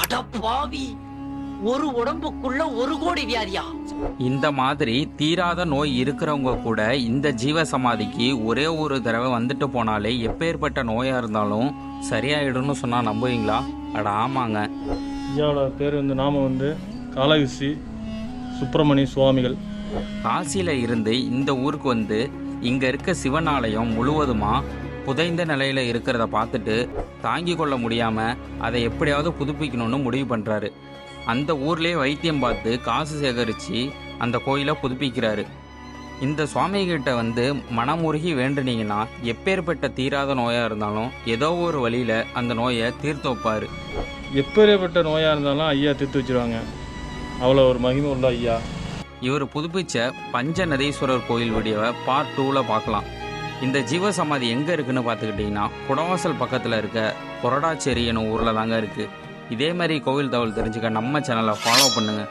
அடப்பாவி, ஒரு உடம்புக்குள்ள 1,00,00,000 வியாதியா? இந்த மாதிரி தீராத நோய் இருக்கிறவங்க கூட இந்த ஜீவ சமாதிக்கு ஒரே ஒரு தடவை வந்துட்டு போனாலே எப்பேற்பட்ட நோயா இருந்தாலும் சரியாயிடும்னு சொன்னா நம்புவீங்களா? அட ஆமாங்க. ஐயாவோட பேர் நாம காளகஸ்தி சுப்பிரமணி சுவாமிகள். காசியில இருந்து இந்த ஊருக்கு வந்து இங்க இருக்க சிவன் ஆலயம் முழுவதுமா புதைந்த நிலையில இருக்கிறத பார்த்துட்டு தாங்கி கொள்ள முடியாம அதை எப்படியாவது புதுப்பிக்கணும்னு முடிவு பண்றாரு. அந்த ஊர்லேயே வைத்தியம் பார்த்து காசு சேகரித்து அந்த கோயிலை புதுப்பிக்கிறாரு. இந்த சுவாமி கிட்ட மனமுருகி வேண்டுனீங்கன்னா எப்பேற்பட்ட தீராத நோயாக இருந்தாலும் ஏதோ ஒரு வழியில் அந்த நோயை தீர்த்து வைப்பார். எப்பேற்பட்ட நோயாக இருந்தாலும் ஐயா தீர்த்து வச்சுருவாங்க. அவ்வளோ ஒரு மகிமை உள்ள ஐயா. இவர் புதுப்பிச்ச பஞ்சநதீஸ்வரர் கோயில் வீடியோவை பார்ட் 2ல் பார்க்கலாம். இந்த ஜீவசமாதி எங்கே இருக்குன்னு பார்த்துக்கிட்டிங்கன்னா குடவாசல் பக்கத்தில் இருக்க கொரடாச்சேரி எனும் ஊரில் தாங்க இருக்குது. இதே மாதிரி கோவில் தகவல் தெரிஞ்சுக்க நம்ம சேனலை ஃபாலோ பண்ணுங்கள்.